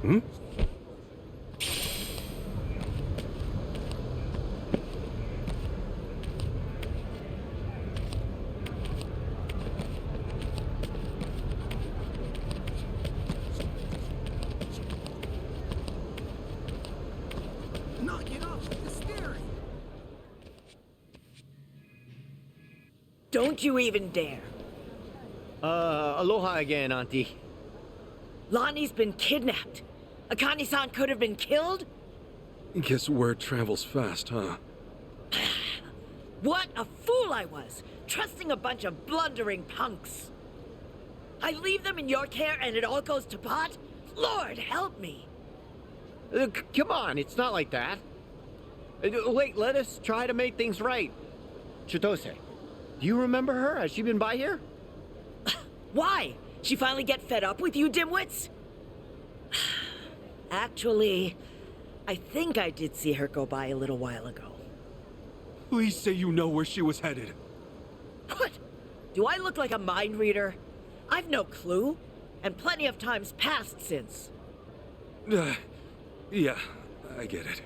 Hmm? Knock it off with the steering! Don't you even dare. Aloha again, Auntie. Lonnie's been kidnapped. Akane-san could have been killed? Guess word travels fast, huh? What a fool I was, trusting a bunch of blundering punks. I leave them in your care and it all goes to pot? Lord, help me. Come on, it's not like that. Wait, let us try to make things right. Chitose, do you remember her? Has she been by here? Why? She finally get fed up with you dimwits? Actually, I think I did see her go by a little while ago. Please say you know where she was headed. What? Do I look like a mind reader? I've no clue, and plenty of times passed since. Yeah, I get it.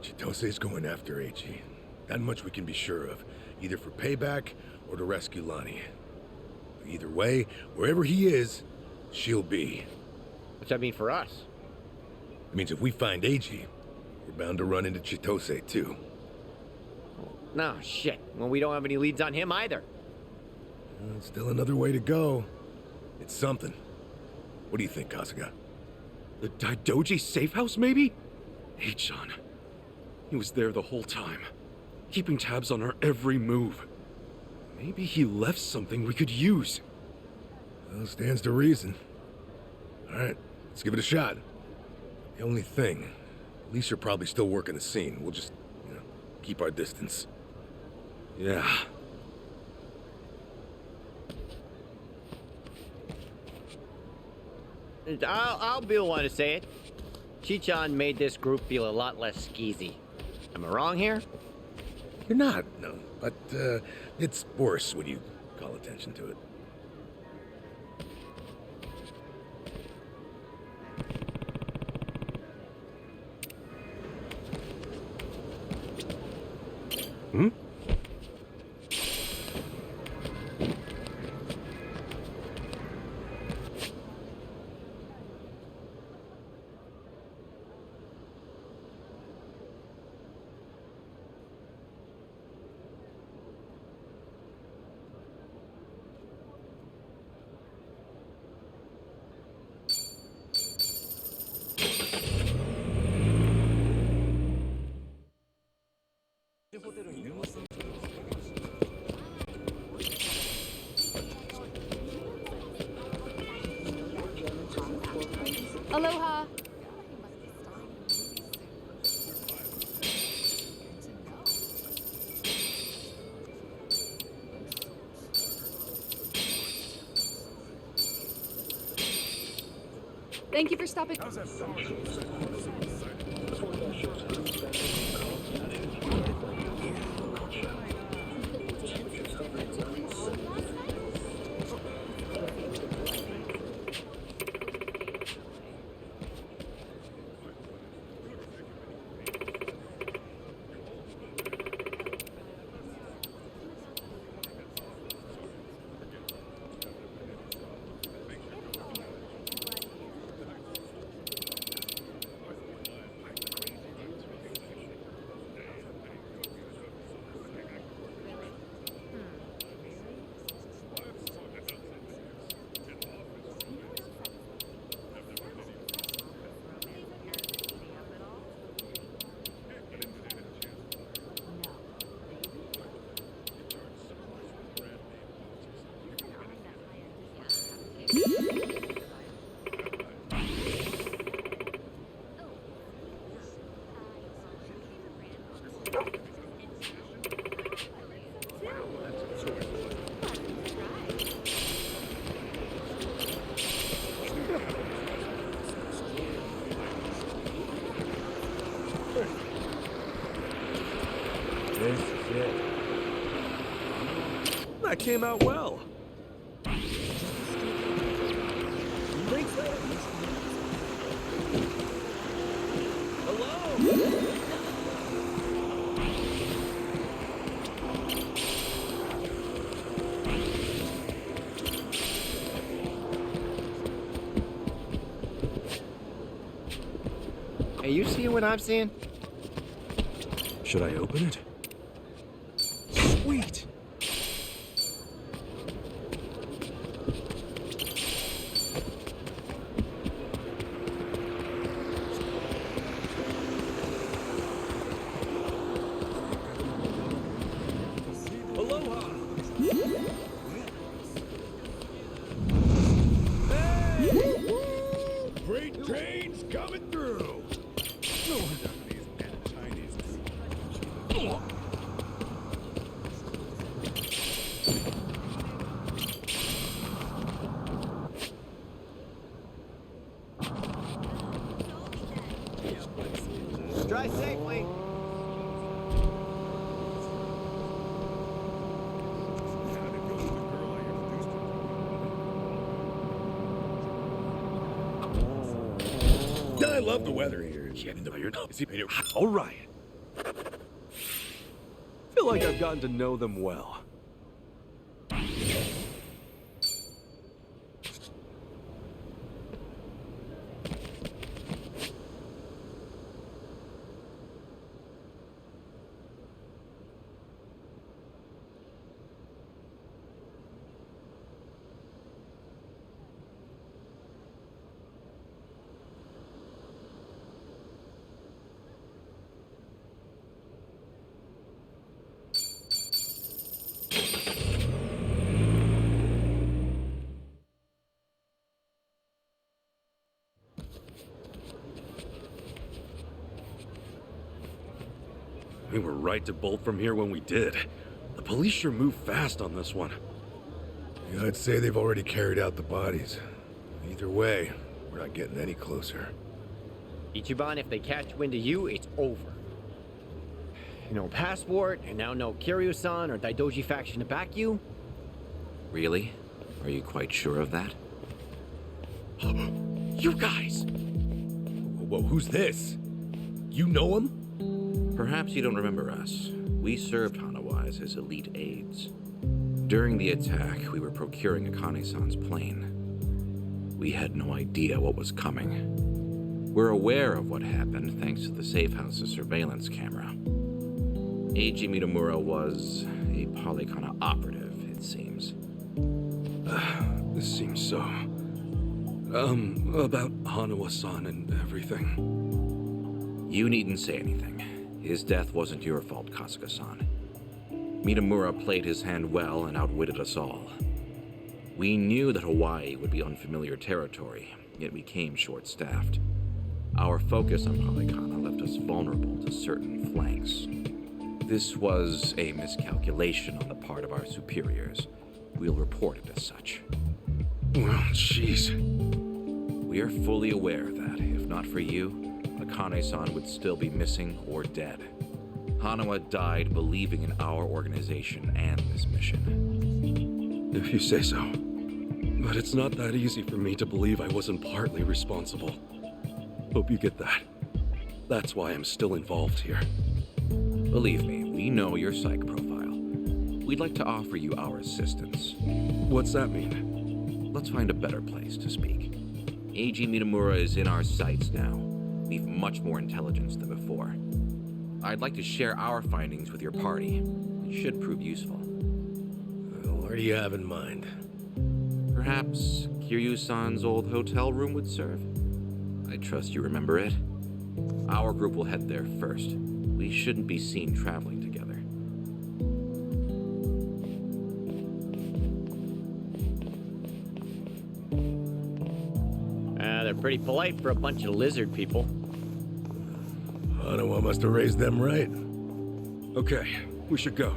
Chitose's going after Eiichi. That much we can be sure of, either for payback or to rescue Lonnie. Either way, wherever he is, she'll be. What's that mean for us? It means if we find Eiichi, we're bound to run into Chitose too. No, shit. Well, we don't have any leads on him either. Still another way to go. It's something. What do you think, Kasuga? The Daidoji safe house, maybe? Eichan. He was there the whole time, keeping tabs on our every move. Maybe he left something we could use. Well, stands to reason. Alright, let's give it a shot. The only thing, police are probably still working the scene. We'll just, keep our distance. Yeah. I'll be the one to say it. Chichan made this group feel a lot less skeezy. Am I wrong here? You're not, no. But, it's worse when you call attention to it. Hmm? Aloha. Thank you for stopping. This is it. That came out well. seeing what I'm seeing? Should I open it? Sweet! Aloha! Freight trains coming through. Drive safely. I love the weather here. All right. Feel like I've gotten to know them well. We were right to bolt from here when we did. The police sure moved fast on this one. Yeah, I'd say they've already carried out the bodies. Either way, we're not getting any closer. Ichiban, if they catch wind of you, it's over. No passport, and now no Kiryu-san or Daidoji faction to back you. Really? Are you quite sure of that? You guys! Whoa, who's this? You know him? Perhaps you don't remember us. We served Hanawa as his elite aides. During the attack, we were procuring Akane-san's plane. We had no idea what was coming. We're aware of what happened thanks to the safe house's surveillance camera. Eiji Mitamura was a Polycana operative, it seems. This seems so... about Hanawa-san and everything. You needn't say anything. His death wasn't your fault, Kasuga-san. Mitamura played his hand well and outwitted us all. We knew that Hawaii would be unfamiliar territory, yet we came short-staffed. Our focus on Polycana left us vulnerable to certain flanks. This was a miscalculation on the part of our superiors. We'll report it as such. Well, jeez. We are fully aware that, if not for you, Akane-san would still be missing or dead. Hanawa died believing in our organization and this mission. If you say so. But it's not that easy for me to believe I wasn't partly responsible. Hope you get that. That's why I'm still involved here. Believe me, we know your psych profile. We'd like to offer you our assistance. What's that mean? Let's find a better place to speak. Eiji Mitamura is in our sights now. We've much more intelligence than before. I'd like to share our findings with your party. It should prove useful. What do you have in mind? Perhaps Kiryu-san's old hotel room would serve? I trust you remember it. Our group will head there first. We shouldn't be seen traveling together. They're pretty polite for a bunch of lizard people. Hanawa must have raised them right. Okay, we should go.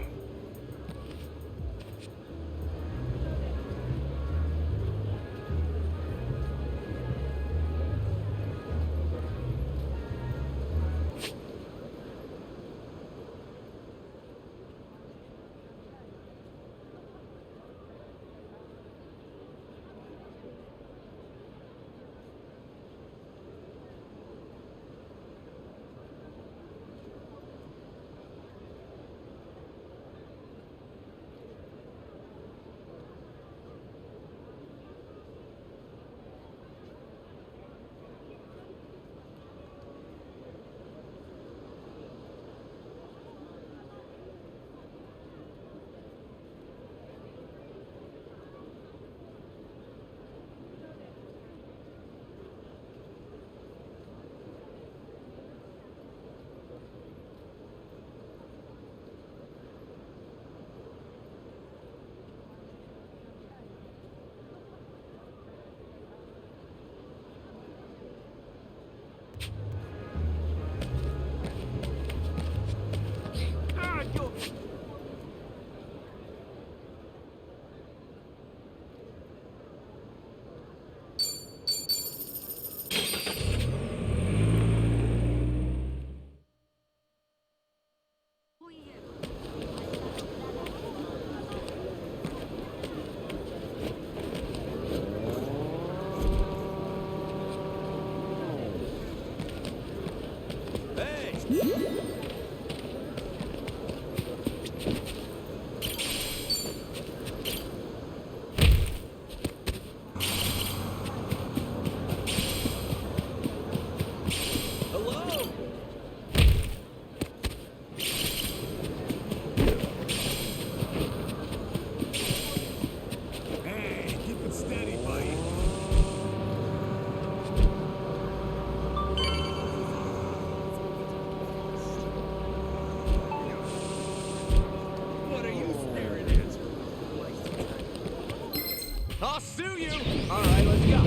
I'll sue you! All right, let's go.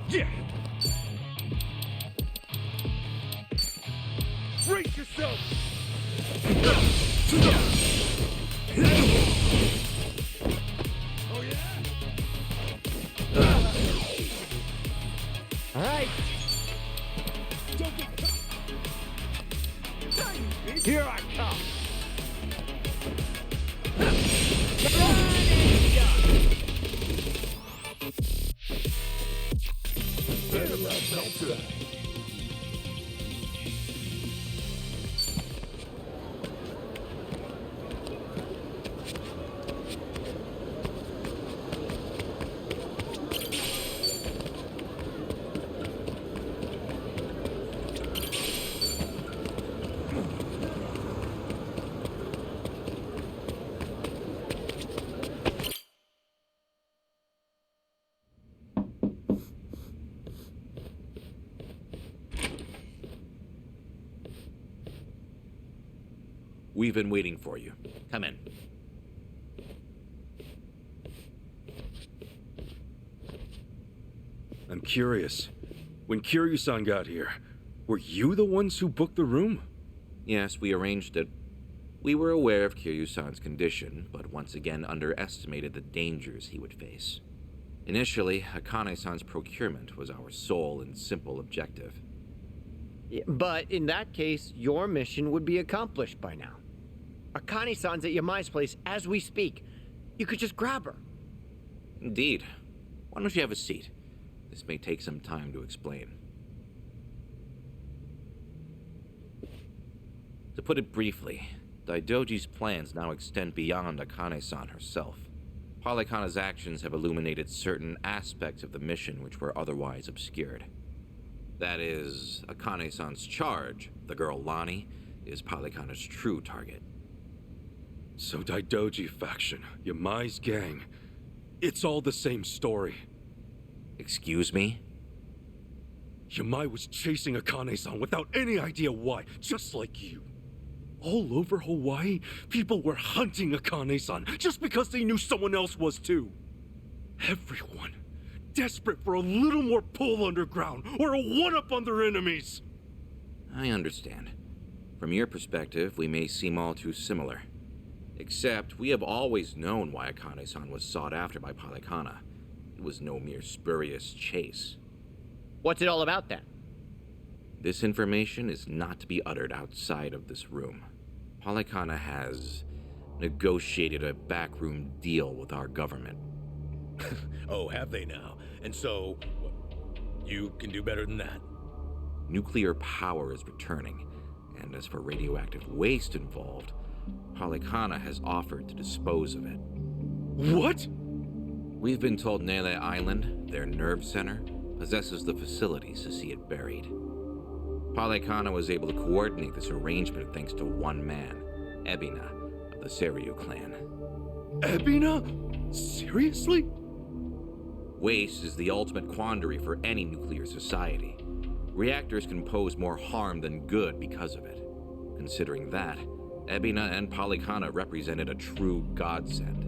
Yeah! Brace yourself! Oh, yeah? All right. Don't get caught! Here I come. Better love Delta. We've been waiting for you. Come in. I'm curious. When Kiryu-san got here, were you the ones who booked the room? Yes, we arranged it. We were aware of Kiryu-san's condition, but once again underestimated the dangers he would face. Initially, Akane-san's procurement was our sole and simple objective. Yeah, but in that case, your mission would be accomplished by now. Akane-san's at Yamai's place as we speak. You could just grab her. Indeed. Why don't you have a seat? This may take some time to explain. To put it briefly, Daidoji's plans now extend beyond Akane-san herself. Polykhana's actions have illuminated certain aspects of the mission which were otherwise obscured. That is, Akane-san's charge, the girl Lani, is Polykhana's true target. So Daidoji faction, Yamai's gang, it's all the same story. Excuse me? Yamai was chasing Akane-san without any idea why, just like you. All over Hawaii, people were hunting Akane-san just because they knew someone else was too. Everyone, desperate for a little more pull underground or a one-up on their enemies. I understand. From your perspective, we may seem all too similar. Except, we have always known why Akane-san was sought after by Polykhana. It was no mere spurious chase. What's it all about then? This information is not to be uttered outside of this room. Polykhana has negotiated a backroom deal with our government. Oh, have they now? And so, what, you can do better than that? Nuclear power is returning, and as for radioactive waste involved, Polykhana has offered to dispose of it. What? We've been told Nele Island, their nerve center, possesses the facilities to see it buried. Polykhana was able to coordinate this arrangement thanks to one man, Ebina, of the Seiryu clan. Ebina? Seriously? Waste is the ultimate quandary for any nuclear society. Reactors can pose more harm than good because of it. Considering that, Ebina and Polykhana represented a true godsend.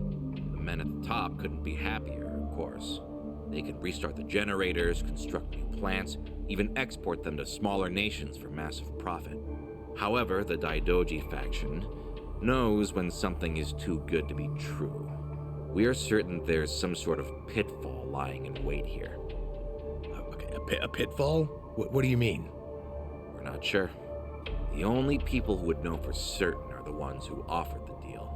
The men at the top couldn't be happier, of course. They could restart the generators, construct new plants, even export them to smaller nations for massive profit. However, the Daidoji faction knows when something is too good to be true. We are certain there's some sort of pitfall lying in wait here. Okay, a pitfall? What do you mean? We're not sure. The only people who would know for certain are the ones who offered the deal.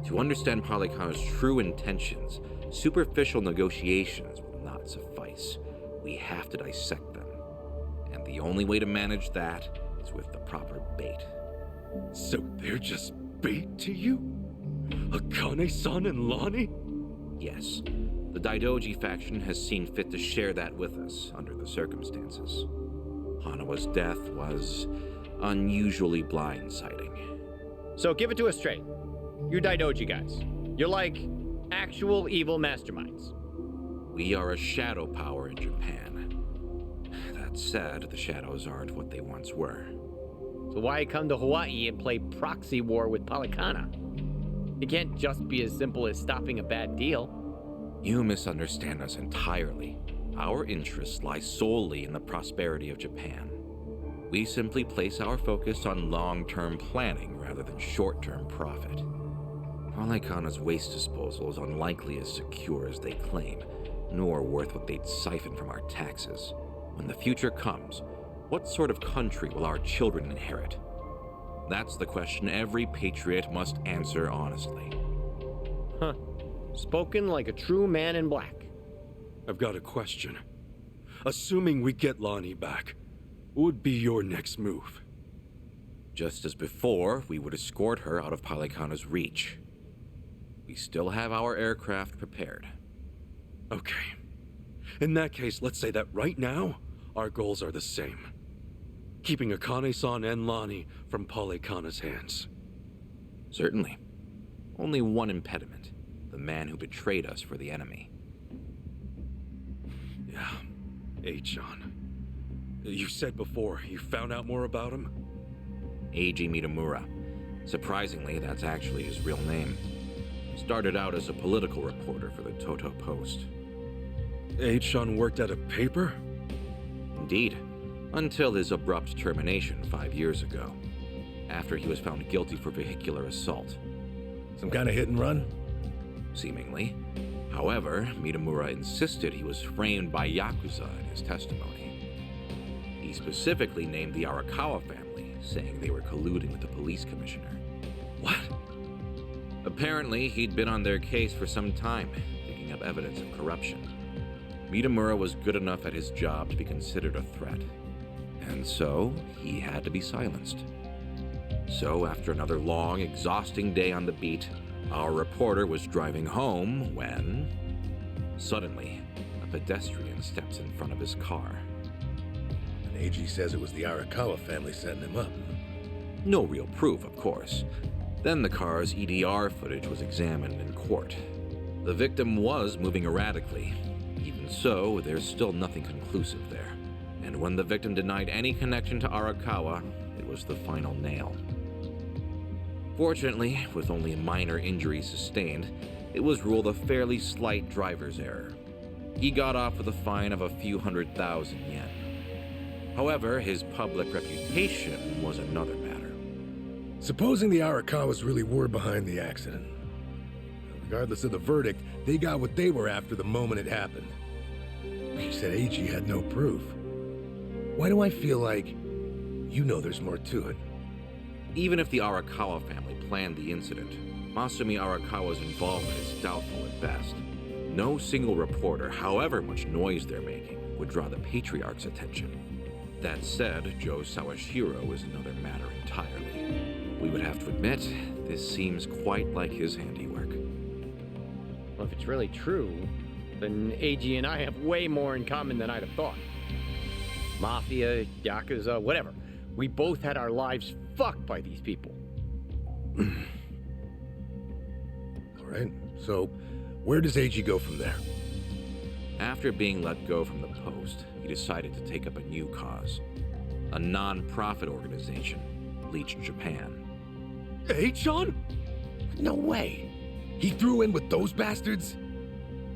To understand Polykhana's true intentions, superficial negotiations will not suffice. We have to dissect them. And the only way to manage that is with the proper bait. So they're just bait to you? Akane-san and Lani? Yes, the Daidoji faction has seen fit to share that with us under the circumstances. Hanawa's death was unusually blindsiding. So give it to us straight. You Daidoji guys. You're like actual evil masterminds. We are a shadow power in Japan. That said, the shadows aren't what they once were. So why come to Hawaii and play proxy war with Polykhana? It can't just be as simple as stopping a bad deal. You misunderstand us entirely. Our interests lie solely in the prosperity of Japan. We simply place our focus on long-term planning rather than short-term profit. Polycana's waste disposal is unlikely as secure as they claim, nor worth what they'd siphon from our taxes. When the future comes, what sort of country will our children inherit? That's the question every patriot must answer honestly. Huh. Spoken like a true man in black. I've got a question. Assuming we get Lonnie back, what would be your next move? Just as before, we would escort her out of Polycana's reach. We still have our aircraft prepared. Okay. In that case, let's say that right now, our goals are the same. Keeping Akane-san and Lonnie from Polycana's hands. Certainly. Only one impediment. The man who betrayed us for the enemy. Yeah, Eichan. You said before, you found out more about him? Eiji Mitamura. Surprisingly, that's actually his real name. Started out as a political reporter for the Toto Post. Eichan worked at a paper? Indeed, until his abrupt termination 5 years ago, after he was found guilty for vehicular assault. Some kind of hit and run? Seemingly. However, Mitamura insisted he was framed by Yakuza in his testimony. He specifically named the Arakawa family, saying they were colluding with the police commissioner. What? Apparently, he'd been on their case for some time, digging up evidence of corruption. Mitamura was good enough at his job to be considered a threat, and so he had to be silenced. So, after another long, exhausting day on the beat, our reporter was driving home when, suddenly, a pedestrian steps in front of his car. And AG says it was the Arakawa family setting him up. No real proof, of course. Then the car's EDR footage was examined in court. The victim was moving erratically. Even so, there's still nothing conclusive there. And when the victim denied any connection to Arakawa, it was the final nail. Fortunately, with only minor injuries sustained, it was ruled a fairly slight driver's error. He got off with a fine of a few 100,000 yen. However, his public reputation was another matter. Supposing the Arakawas really were behind the accident. Regardless of the verdict, they got what they were after the moment it happened. You said AG had no proof. Why do I feel like you know there's more to it? Even if the Arakawa family planned the incident, Masumi Arakawa's involvement is doubtful at best. No single reporter, however much noise they're making, would draw the Patriarch's attention. That said, Joe Sawashiro is another matter entirely. We would have to admit, this seems quite like his handiwork. Well, if it's really true, then AG and I have way more in common than I'd have thought. Mafia, Yakuza, whatever. We both had our lives fucked by these people. All right, so where does AG go from there? After being let go from the post, he decided to take up a new cause. A non-profit organization, Bleach Japan. Eichan? No way. He threw in with those bastards?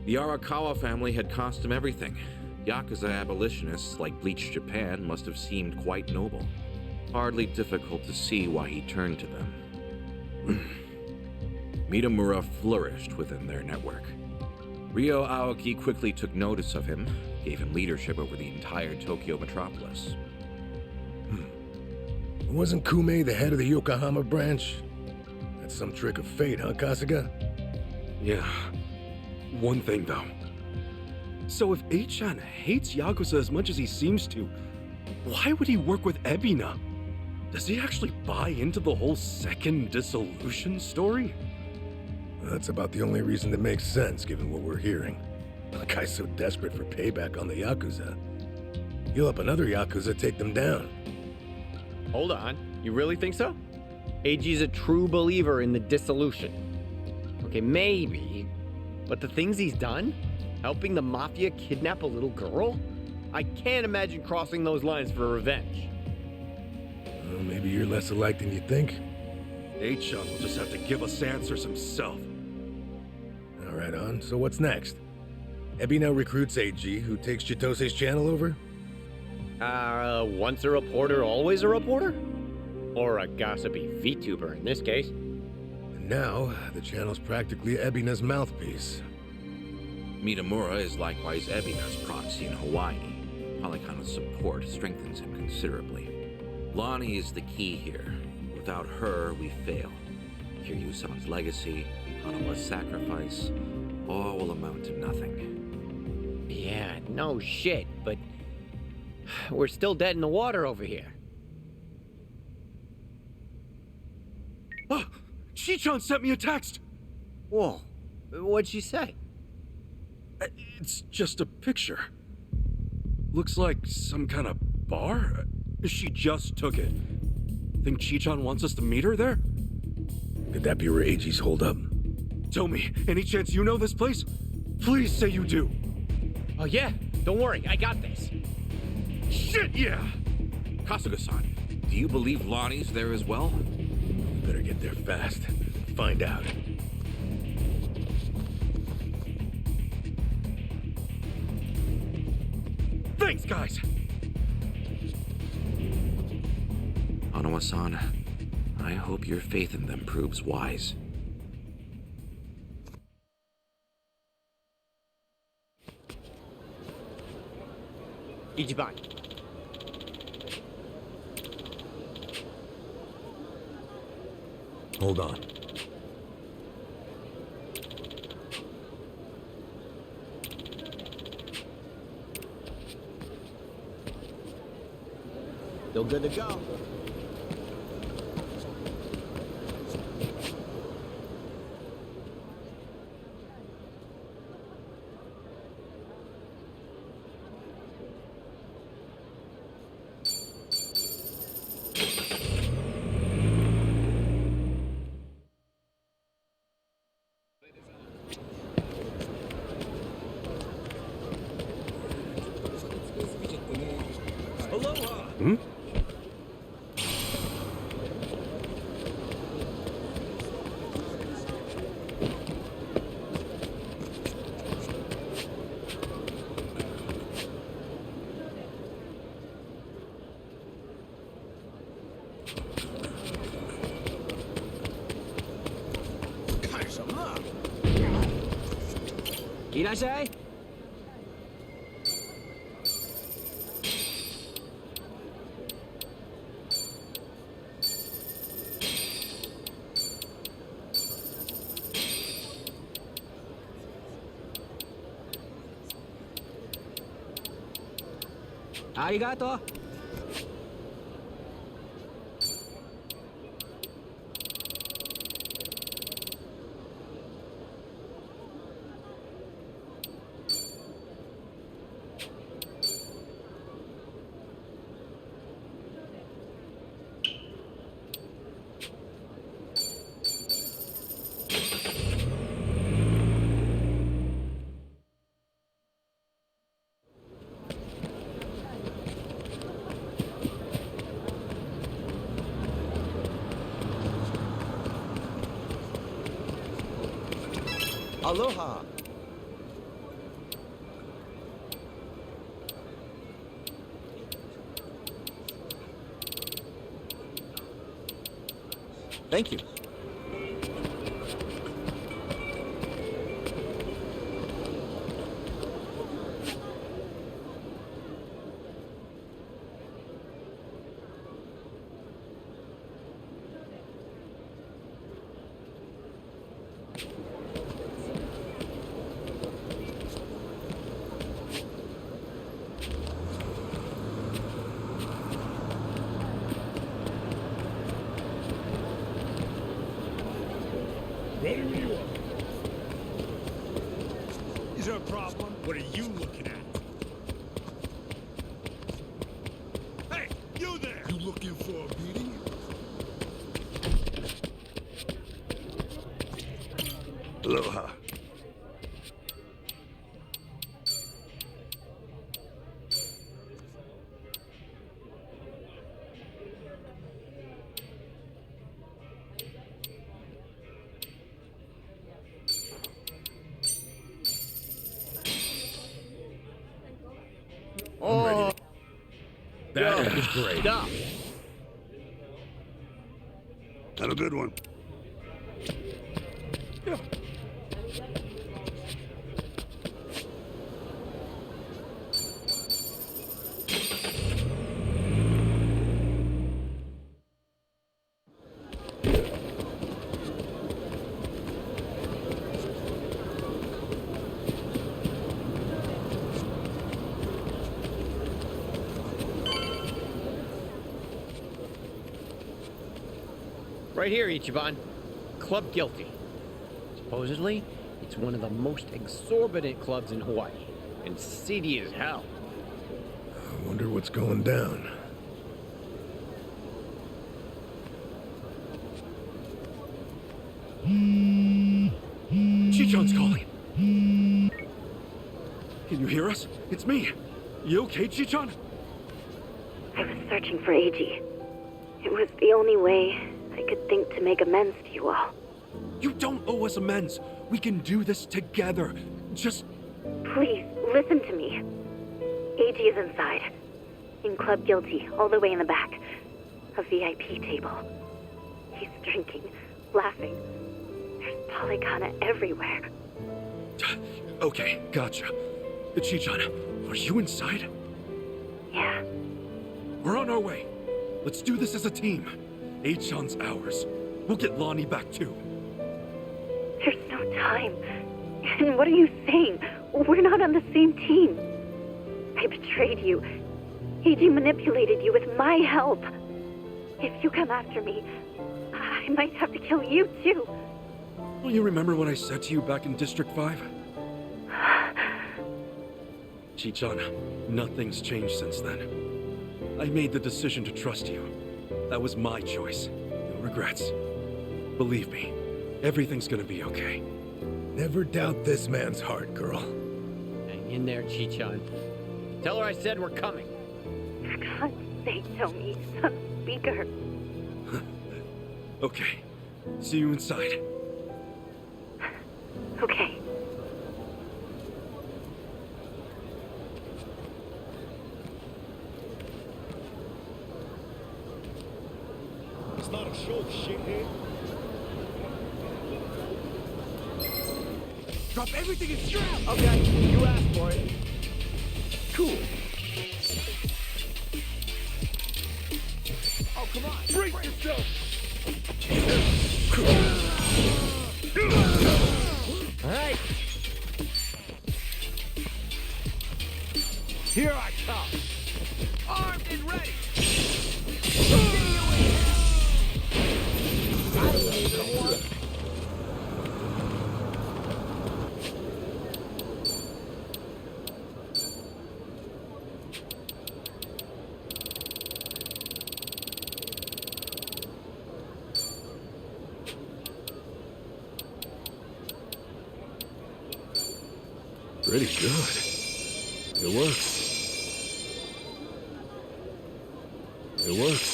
The Arakawa family had cost him everything. Yakuza abolitionists like Bleach Japan must have seemed quite noble. Hardly difficult to see why he turned to them. Mitamura flourished within their network. Ryo Aoki quickly took notice of him, gave him leadership over the entire Tokyo metropolis. Wasn't Kume the head of the Yokohama branch? That's some trick of fate, huh, Kasuga? Yeah. One thing, though. So if Eichan hates Yakuza as much as he seems to, why would he work with Ebina? Does he actually buy into the whole second dissolution story? That's about the only reason that makes sense, given what we're hearing. A guy's so desperate for payback on the Yakuza. He'll help another Yakuza take them down. Hold on, you really think so? AG's a true believer in the dissolution. Okay, maybe, but the things he's done? Helping the Mafia kidnap a little girl? I can't imagine crossing those lines for revenge. Well, maybe you're less alike than you think. H-Shun will just have to give us answers himself. All right, on. So what's next? Ebby now recruits AG, who takes Chitose's channel over? Once a reporter, always a reporter? Or a gossipy VTuber in this case. And now, the channel's practically Ebina's mouthpiece. Mitamura is likewise Ebina's proxy in Hawaii. Polycona's support strengthens him considerably. Lonnie is the key here. Without her, we fail. Kiryu-san's legacy, Hanawa's sacrifice, all will amount to nothing. Yeah, no shit, but we're still dead in the water over here. Oh, Chi-chan sent me a text! Whoa, what'd she say? It's just a picture. Looks like some kind of bar? She just took it. Think Chi-chan wants us to meet her there? Could that be where AG's holed up? Tell me, any chance you know this place? Please say you do. Oh yeah, don't worry, I got this. Shit, yeah! Kasuga-san, do you believe Lonnie's there as well? We better get there fast. Find out. Thanks, guys! Hanawa-san, I hope your faith in them proves wise. Ichiban. Hold on. Still good to go. Hmm? Irashai. Arigato. Aloha. Thank you. Ready when you are. Is there a problem? What are you looking at? Hey, you there! You looking for a beating? Aloha. is great. Stop. Have a good one. Right here, Ichiban. Club Guilty. Supposedly, it's one of the most exorbitant clubs in Hawaii. And seedy as hell. I wonder what's going down. Chichan's calling. Can you hear us? It's me. You okay, Chichan? I was searching for Eiji. It was the only way I could think to make amends to you all. You don't owe us amends. We can do this together. Just... Please, listen to me. Eiji is inside. In Club Guilty, all the way in the back. A VIP table. He's drinking, laughing. There's polygana everywhere. Okay, gotcha. Chichan, are you inside? Yeah. We're on our way. Let's do this as a team. Achan's ours. We'll get Lonnie back too. There's no time. And what are you saying? We're not on the same team. I betrayed you. Eiji manipulated you with my help. If you come after me, I might have to kill you too. Well, you remember what I said to you back in District 5? Chichan, nothing's changed since then. I made the decision to trust you. That was my choice. No regrets. Believe me, everything's gonna be okay. Never doubt this man's heart, girl. Hang in there, Chichan. Tell her I said we're coming. For God's sake, Tomi, son, speaker. Okay. See you inside. Okay. It's not a show, shithead. Drop everything and strap! Okay, you asked for it. Cool. Oh, come on. Brace yourself! All right. Here I come. Armed and ready. Pretty good. It works. It works.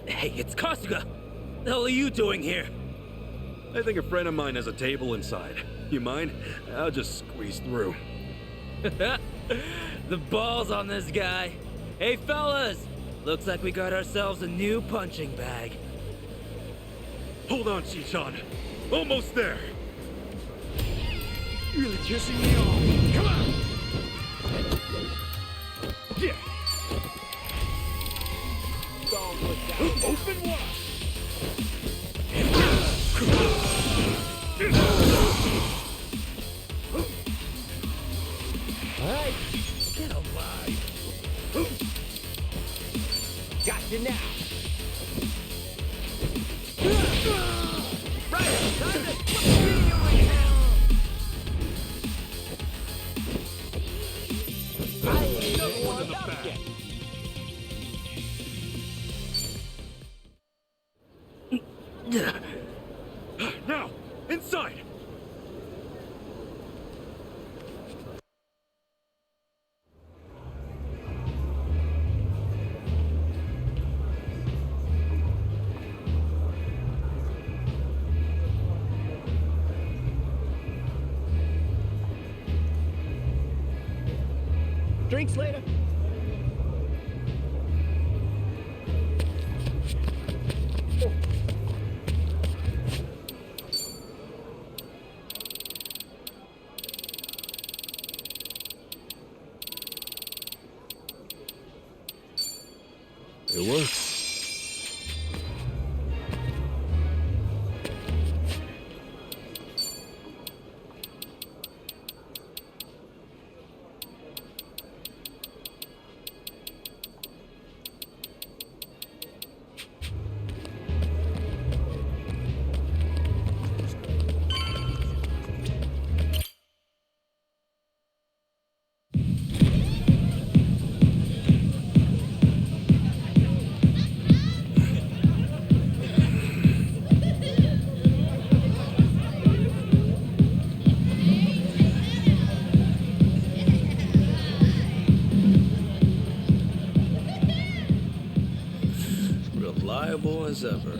Hey, it's Kasuga! The hell are you doing here? I think a friend of mine has a table inside. You mind? I'll just squeeze through. The balls on this guy. Hey, fellas! Looks like we got ourselves a new punching bag. Hold on, Chichan. Almost there. Really pissing me off. Come on! Yeah! Open wide! All right. Get alive. Gotcha now. Now, inside! Drinks later. It works. Reliable as ever.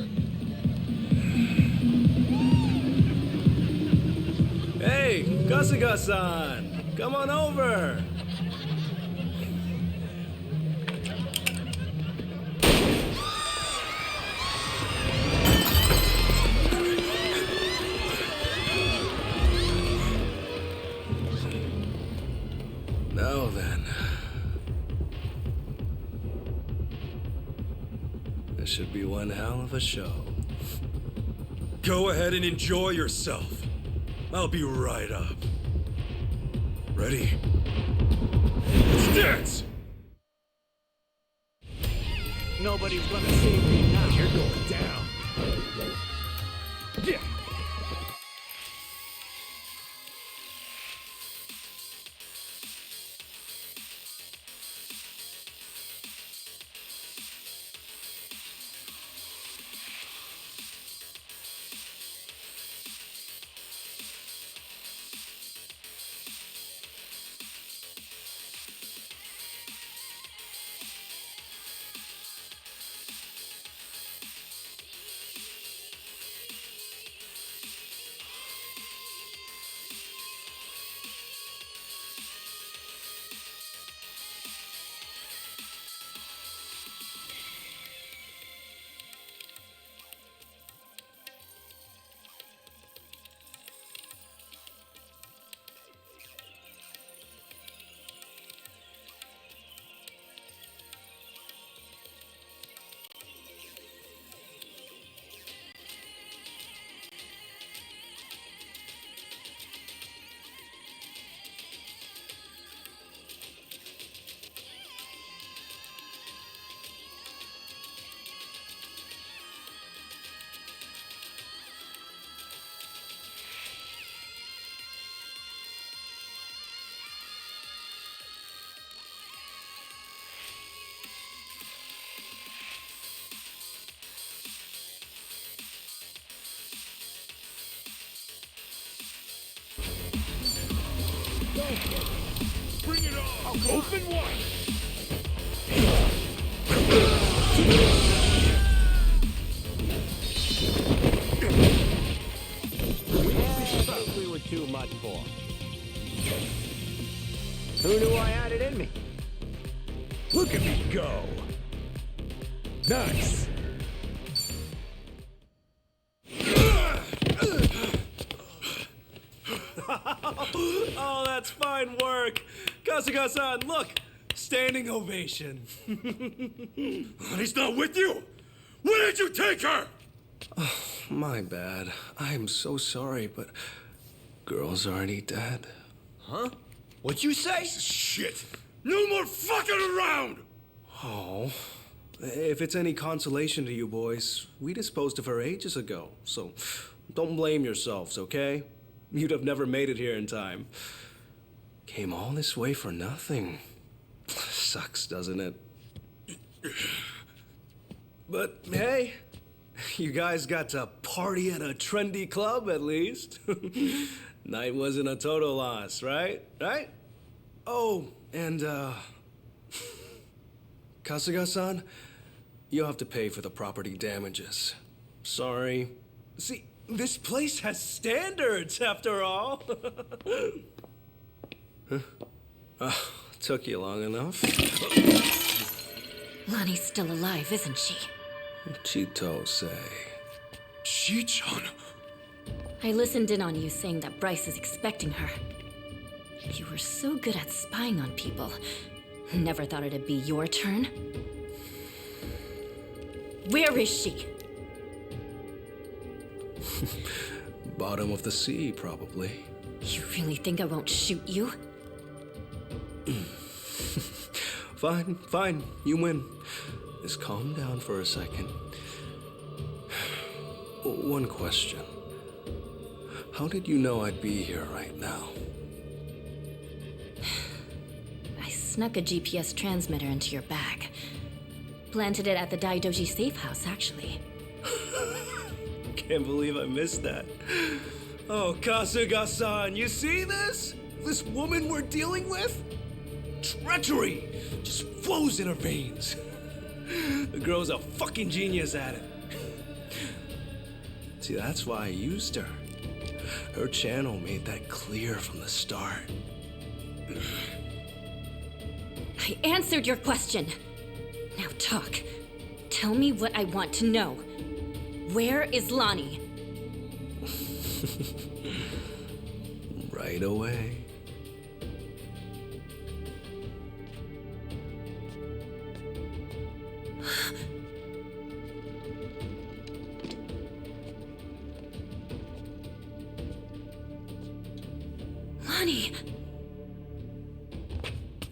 Hey, Kasuga-san! Come on over! Now then. This should be one hell of a show. Go ahead and enjoy yourself. I'll be right up. Ready? Let's dance! Nobody's gonna save me now. You're going down. Yeah. Bring it on! Open wide! Yeah, we were too much for. Who knew I had it in me? Look at me go. Nice. Oh, that's fine work. Kasuga-san, look! Standing ovation. He's not with you! Where did you take her? My bad. I am so sorry, but girl's already dead. Huh? What'd you say? Shit! No more fucking around! Oh. If it's any consolation to you boys, we disposed of her ages ago, so don't blame yourselves, okay? You'd have never made it here in time. Came all this way for nothing. Sucks, doesn't it? But hey, you guys got to party at a trendy club at least. Night wasn't a total loss, right? Right? Oh, and Kasuga-san, you'll have to pay for the property damages. Sorry. See, this place has standards after all. Huh? Took you long enough. Lonnie's still alive, isn't she? Chito say. Chi-chan. I listened in on you saying that Bryce is expecting her. You were so good at spying on people. Never thought it'd be your turn. Where is she? Bottom of the sea, probably. You really think I won't shoot you? Fine, you win. Just calm down for a second. One question. How did you know I'd be here right now? I snuck a GPS transmitter into your bag. Planted it at the Daidoji safe house, actually. Can't believe I missed that. Oh, Kasuga-san, you see this? This woman we're dealing with? Treachery just flows in her veins. The girl's a fucking genius at it. See, that's why I used her. Her channel made that clear from the start. I answered your question. Now talk. Tell me what I want to know. Where is Lonnie? Right away. Lonnie!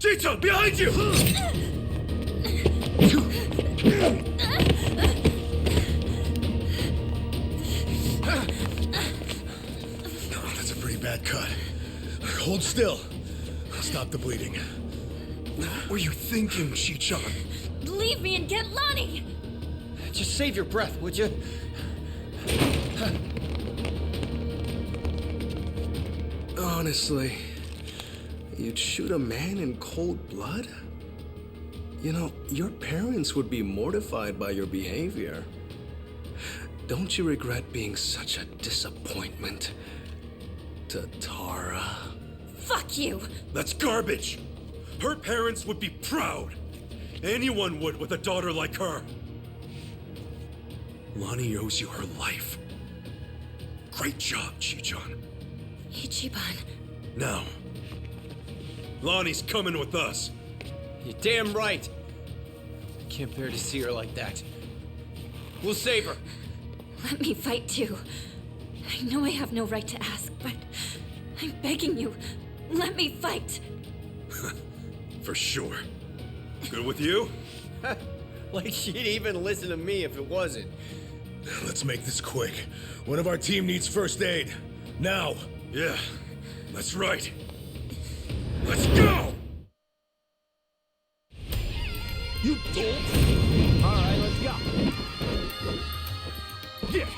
Chi-chan, behind you! Oh, that's a pretty bad cut. Hold still. Stop the bleeding. What were you thinking, Chi-chan? Leave me and get Lonnie! Just save your breath, would you? Honestly, you'd shoot a man in cold blood? You know, your parents would be mortified by your behavior. Don't you regret being such a disappointment to Tara? Fuck you! That's garbage! Her parents would be proud! Anyone would with a daughter like her! Lonnie owes you her life. Great job, Chi-chan. Ichiban. Now, Lonnie's coming with us. You're damn right. I can't bear to see her like that. We'll save her. Let me fight too. I know I have no right to ask, but I'm begging you. Let me fight. For sure. Good with you? Like she'd even listen to me if it wasn't. Let's make this quick. One of our team needs first aid. Now! Yeah, that's right. Let's go! You dolt! Alright, let's go. Yeah!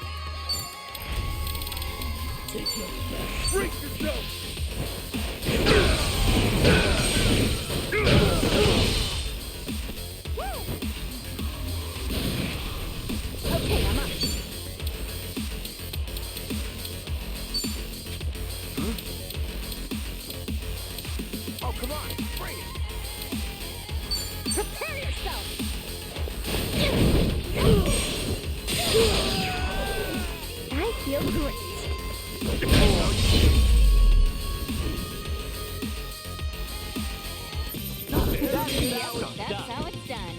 Take your back. Break yourself! Okay, I'm up. Oh, come on, bring it! Prepare yourself! I feel great. That's how it's done.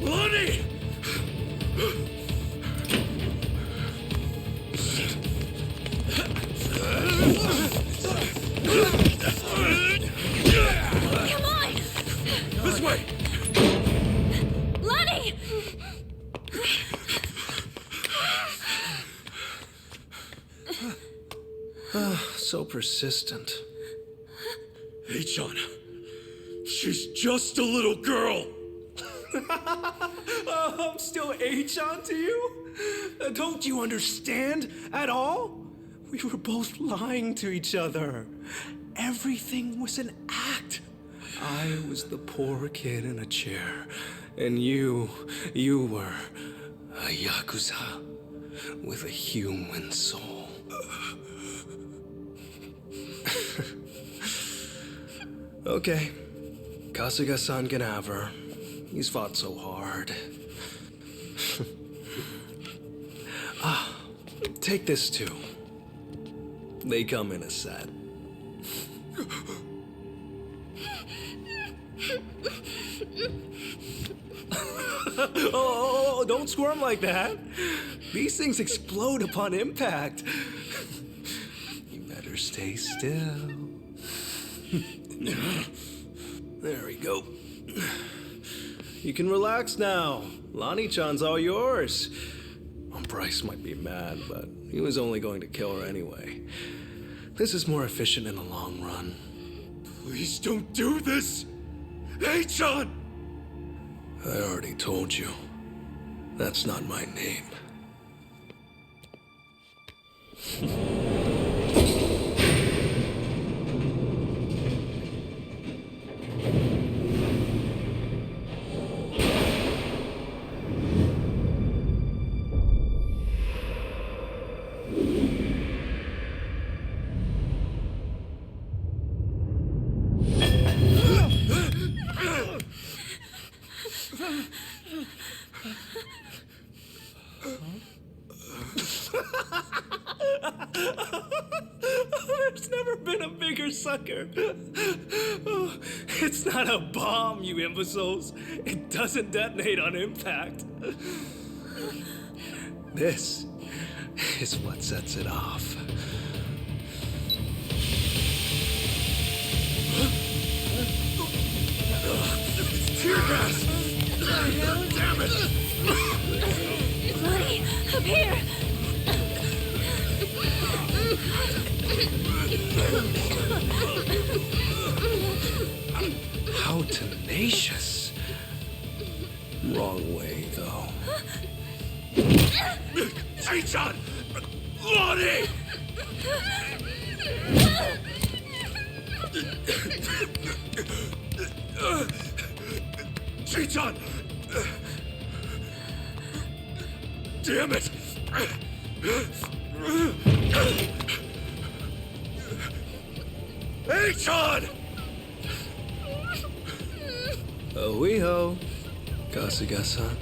Lonnie! Come on! This way! Lonnie! So persistent. Hey-chan, she's just a little girl! I'm still Achan to you? Don't you understand at all? We were both lying to each other. Everything was an act. I was the poor kid in a chair, and you were a Yakuza. with a human soul. Okay. Kasuga-san can have her. He's fought so hard. Take this too. They come in a set. Oh, don't squirm like that. These things explode upon impact. You better stay still. There we go. You can relax now. Lonnie-chan's all yours. Bryce might be mad, but he was only going to kill her anyway. This is more efficient in the long run. Please don't do this! Hey-chan! I already told you. That's not my name. There's never been a bigger sucker. Oh, it's not a bomb, you imbeciles. It doesn't detonate on impact. This is what sets it off. It's tear gas! Damn it! Lonnie, up here! How tenacious. Wrong way, though. Hey-chan! Lonnie! Hey-chan! Damn it! Hey-chan! Oh-wee-ho, Kasuga-san.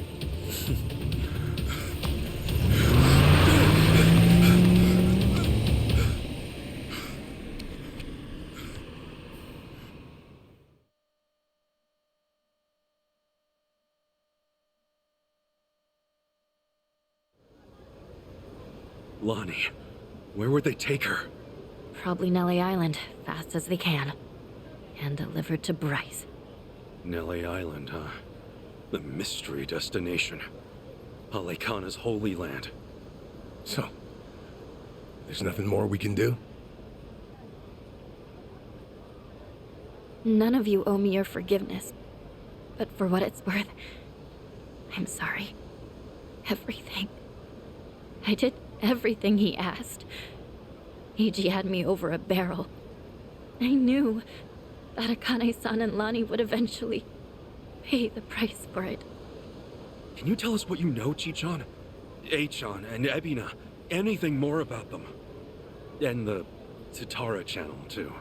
Lonnie, where would they take her? Probably Nelly Island, fast as they can. And delivered to Bryce. Nelly Island, huh? The mystery destination. Alekana's holy land. So, there's nothing more we can do? None of you owe me your forgiveness. But for what it's worth, I'm sorry. Everything. I did everything he asked. Eiji had me over a barrel. I knew that Akane-san and Lonnie would eventually pay the price for it. Can you tell us what you know, Chi-chan? A-chan and Ebina. Anything more about them? And the Tatara channel, too.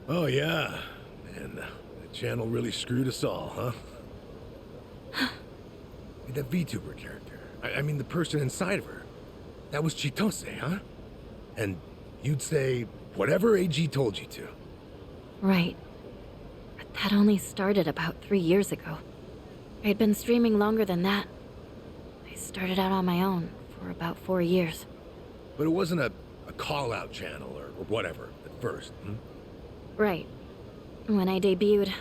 Oh, yeah. Man, the channel really screwed us all, huh? Hey, that VTuber character. I mean, the person inside of her. That was Chitose, huh? And you'd say whatever AG told you to. Right. But that only started about 3 years ago. I'd been streaming longer than that. I started out on my own for about 4 years. But it wasn't a call-out channel or whatever at first, hmm? Right. When I debuted,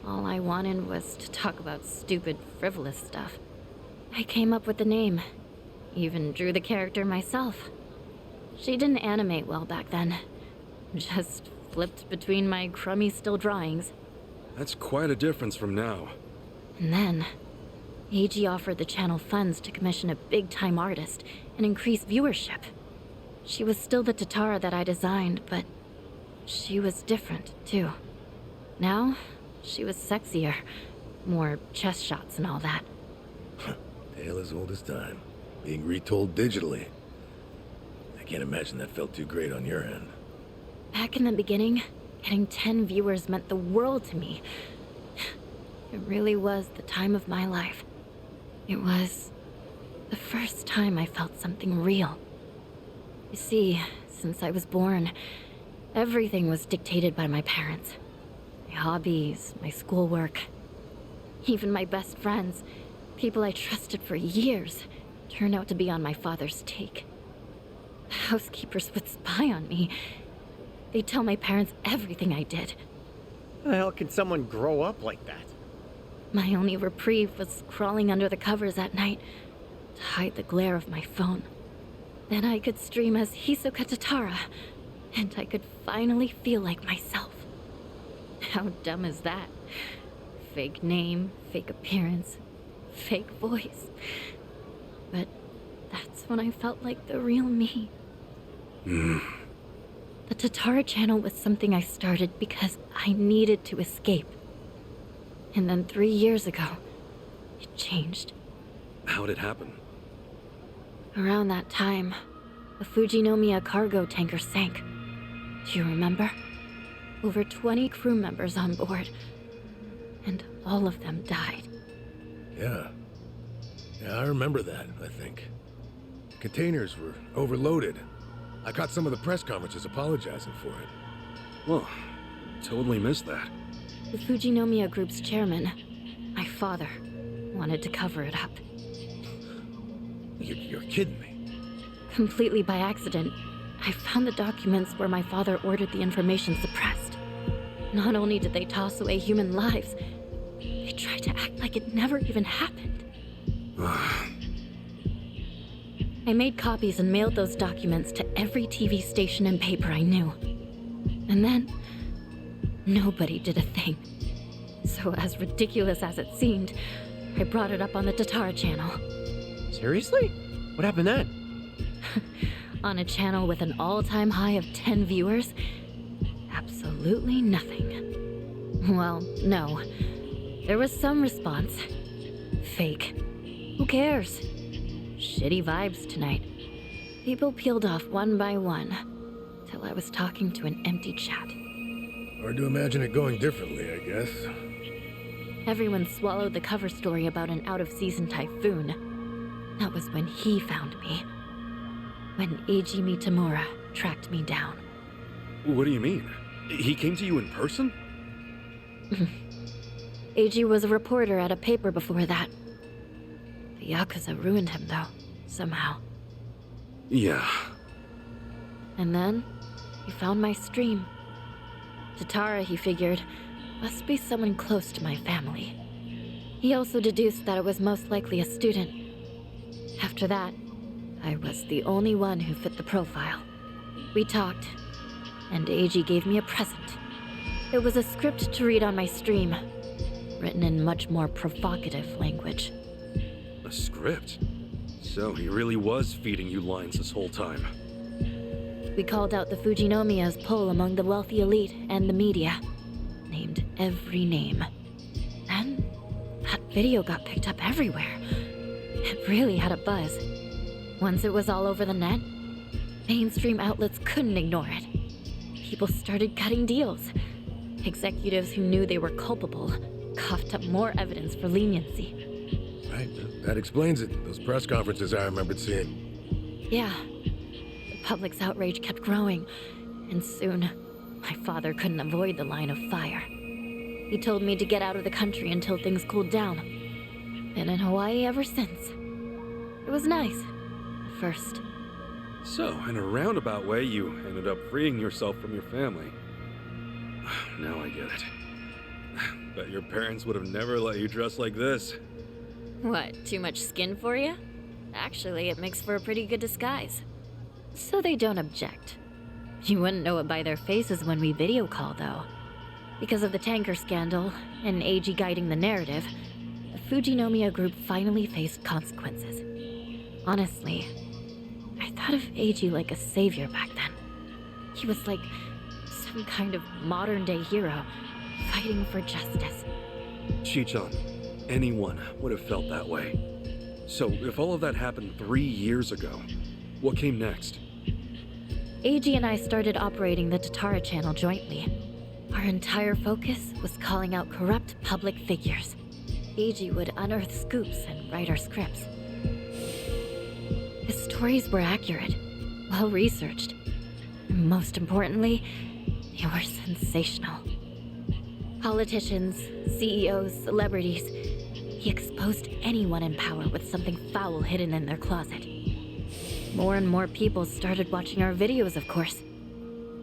all I wanted was to talk about stupid, frivolous stuff. I came up with the name. Even drew the character myself. She didn't animate well back then. Just flipped between my crummy still drawings. That's quite a difference from now. And then, Eiji offered the channel funds to commission a big-time artist and increase viewership. She was still the Tatara that I designed, but she was different, too. Now, she was sexier. More chest shots and all that. Tale as old as time. being retold digitally. I can't imagine that felt too great on your end. Back in the beginning, getting 10 viewers meant the world to me. It really was the time of my life. It was the first time I felt something real. You see, since I was born, everything was dictated by my parents. My hobbies, my schoolwork, even my best friends, people I trusted for years, turned out to be on my father's take. The housekeepers would spy on me. They'd tell my parents everything I did. How the hell can someone grow up like that? My only reprieve was crawling under the covers at night to hide the glare of my phone. Then I could stream as Hisoka Tatara, and I could finally feel like myself. How dumb is that? Fake name, fake appearance, fake voice. But that's when I felt like the real me. The Tatara channel was something I started because I needed to escape. And then 3 years ago, it changed. How'd it happen? Around that time, a Fujinomiya cargo tanker sank. Do you remember? Over 20 crew members on board, and all of them died. Yeah, I remember that, I think. Containers were overloaded. I caught some of the press conferences apologizing for it. Well, totally missed that. The Fujinomiya Group's chairman, my father, wanted to cover it up. You're kidding me. Completely by accident, I found the documents where my father ordered the information suppressed. Not only did they toss away human lives, they tried to act like it never even happened. I made copies and mailed those documents to every TV station and paper I knew. And then, nobody did a thing. So as ridiculous as it seemed, I brought it up on the Tatara channel. Seriously? What happened then? On a channel with an all-time high of 10 viewers, absolutely nothing. Well, no. There was some response. Fake. Who cares? Shitty vibes tonight. People peeled off one by one, till I was talking to an empty chat. Hard to imagine it going differently, I guess. Everyone swallowed the cover story about an out-of-season typhoon. That was when he found me. When Eiji Mitamura tracked me down. What do you mean? He came to you in person? Eiji was a reporter at a paper before that. The Yakuza ruined him, though, somehow. Yeah. And then, he found my stream. Tatara, he figured, must be someone close to my family. He also deduced that it was most likely a student. After that, I was the only one who fit the profile. We talked, and Eiji gave me a present. It was a script to read on my stream, written in much more provocative language. A script? So he really was feeding you lines this whole time. We called out the Fujinomiya's poll among the wealthy elite and the media. Named every name. And that video got picked up everywhere. It really had a buzz. Once it was all over the net, mainstream outlets couldn't ignore it. People started cutting deals. Executives who knew they were culpable coughed up more evidence for leniency. Right, that explains it. Those press conferences I remembered seeing. Yeah. The public's outrage kept growing, and soon, my father couldn't avoid the line of fire. He told me to get out of the country until things cooled down. Been in Hawaii ever since. It was nice. At first. So, in a roundabout way, you ended up freeing yourself from your family. Now I get it. Bet your parents would have never let you dress like this. What, too much skin for you? Actually, it makes for a pretty good disguise. So they don't object. You wouldn't know it by their faces when we video call, though. Because of the tanker scandal, and Eiji guiding the narrative, the Fujinomiya Group finally faced consequences. Honestly, I thought of Eiji like a savior back then. He was like some kind of modern-day hero, fighting for justice. Chi-chan, anyone would have felt that way. So, if all of that happened 3 years ago, what came next? AG and I started operating the Tatara channel jointly. Our entire focus was calling out corrupt public figures. AG would unearth scoops and write our scripts. His stories were accurate, well researched, and most importantly, they were sensational. Politicians, CEOs, celebrities, he exposed anyone in power with something foul hidden in their closet. More and more people started watching our videos, of course.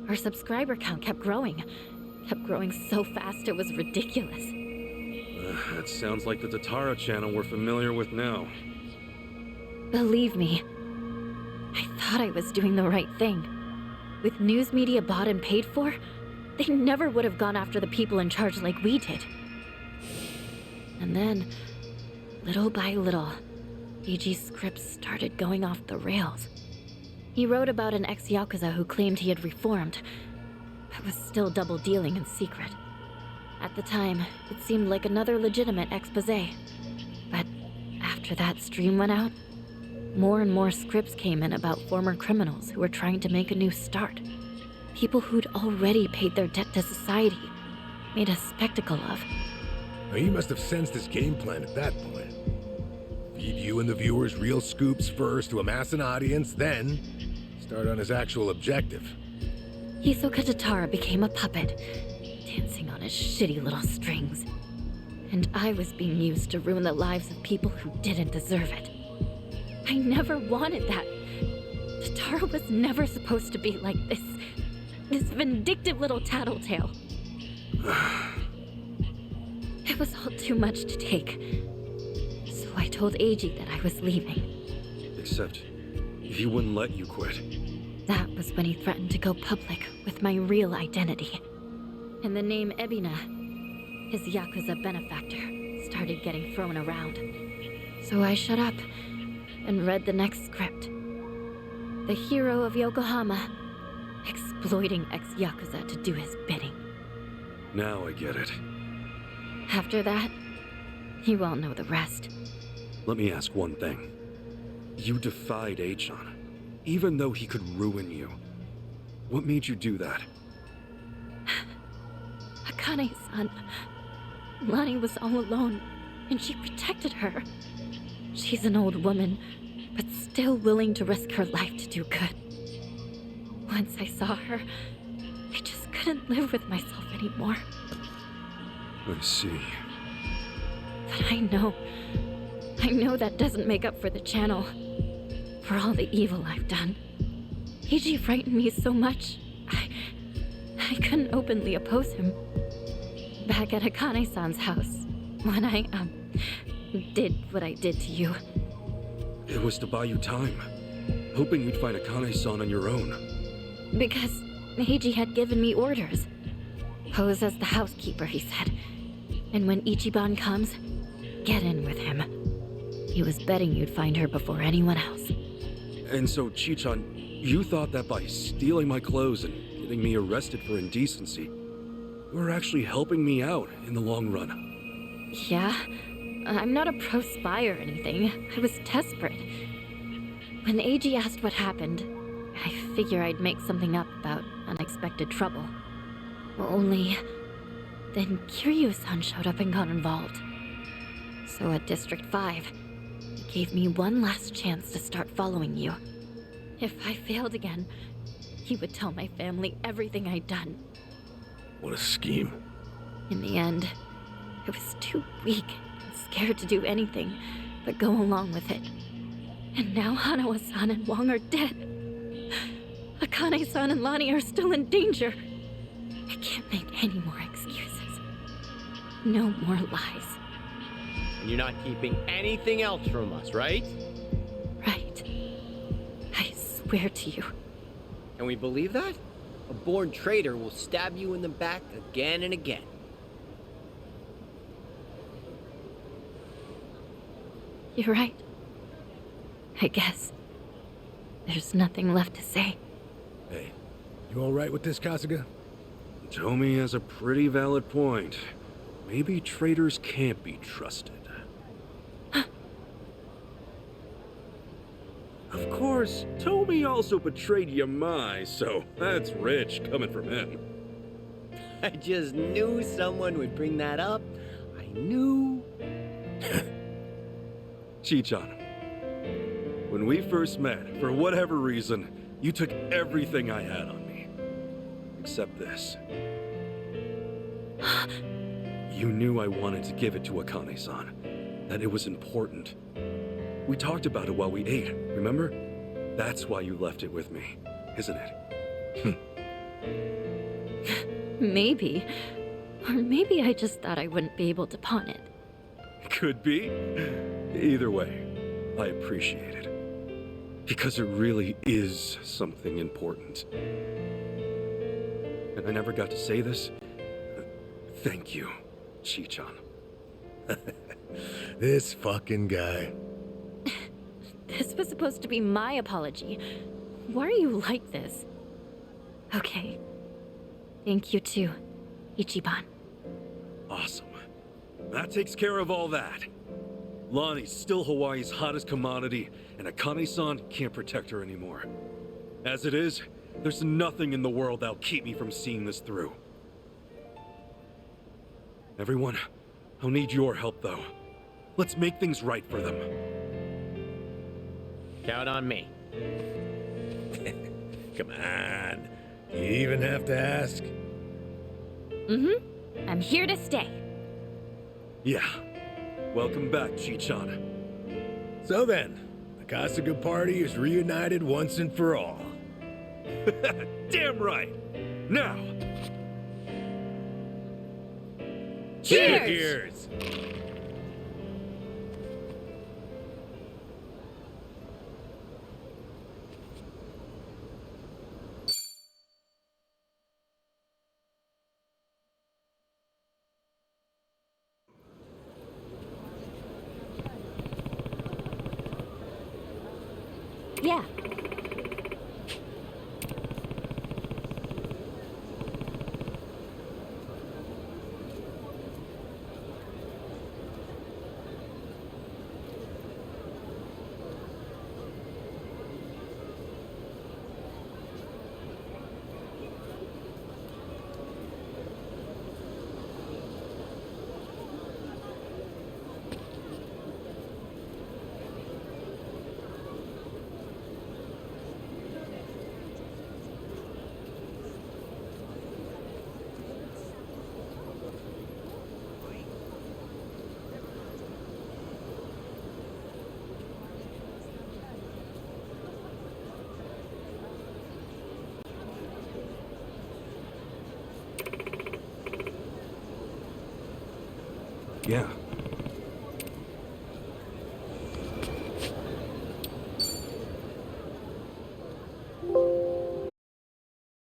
Our subscriber count kept growing so fast it was ridiculous. That sounds like the Tatara channel we're familiar with now. Believe me, I thought I was doing the right thing. With news media bought and paid for, they never would have gone after the people in charge like we did. And then, little by little, AG's scripts started going off the rails. He wrote about an ex-Yakuza who claimed he had reformed, but was still double-dealing in secret. At the time, it seemed like another legitimate exposé. But after that stream went out, more and more scripts came in about former criminals who were trying to make a new start. People who'd already paid their debt to society, made a spectacle of. Now, he must have sensed his game plan at that point. Feed you and the viewers real scoops first to amass an audience, then start on his actual objective. Hisoka Tatara became a puppet, dancing on his shitty little strings. And I was being used to ruin the lives of people who didn't deserve it. I never wanted that. Tatara was never supposed to be like this. This vindictive little tattletale. It was all too much to take. So I told AG that I was leaving. Except, he wouldn't let you quit. That was when he threatened to go public with my real identity. And the name Ebina, his Yakuza benefactor, started getting thrown around. So I shut up and read the next script. The hero of Yokohama, exploiting ex-Yakuza to do his bidding. Now I get it. After that, you all know the rest. Let me ask one thing. You defied Achan, even though he could ruin you. What made you do that? Akane-san, Lani was all alone, and she protected her. She's an old woman, but still willing to risk her life to do good. Once I saw her, I just couldn't live with myself anymore. I see. But I know that doesn't make up for the channel. For all the evil I've done. Eiji frightened me so much, I couldn't openly oppose him. Back at Akane-san's house, when I, did what I did to you. It was to buy you time, hoping you'd find Akane-san on your own. Because Eiji had given me orders. Pose as the housekeeper, he said. And when Ichiban comes, get in with him. He was betting you'd find her before anyone else. And so, Chichan, you thought that by stealing my clothes and getting me arrested for indecency, you were actually helping me out in the long run. Yeah, I'm not a pro spy or anything. I was desperate. When Eiji asked what happened, I figure I'd make something up about unexpected trouble. Only, then Kiryu-san showed up and got involved. So at District 5, he gave me one last chance to start following you. If I failed again, he would tell my family everything I'd done. What a scheme. In the end, I was too weak and scared to do anything but go along with it. And now Hanawa-san and Wong are dead. Akane-san and Lani are still in danger. I can't make any more excuses. No more lies. And you're not keeping anything else from us, right? Right. I swear to you. Can we believe that? A born traitor will stab you in the back again and again. You're right. I guess. There's nothing left to say. Hey, you all right with this, Kasuga? Tomi has a pretty valid point. Maybe traitors can't be trusted. course, Tommy also betrayed Yamai, so that's rich coming from him. I just knew someone would bring that up. I knew. Chichan, when we first met, for whatever reason, you took everything I had on me. Except this. You knew I wanted to give it to Akane-san, that it was important. We talked about it while we ate, remember? That's why you left it with me, isn't it? Maybe. Or maybe I just thought I wouldn't be able to pawn it. Could be. Either way, I appreciate it. Because it really is something important. And I never got to say this. Thank you, Chichan. This fucking guy. This was supposed to be my apology. Why are you like this? Okay. Thank you too, Ichiban. Awesome. That takes care of all that. Lonnie's still Hawaii's hottest commodity, and Akane-san can't protect her anymore. As it is, there's nothing in the world that'll keep me from seeing this through. Everyone, I'll need your help though. Let's make things right for them. Count on me. Come on. You even have to ask? I'm here to stay. Yeah. Welcome back, Chichan. So then, the Kasuga party is reunited once and for all. Damn right! Now! Cheers! Cheers! Yeah. Yeah.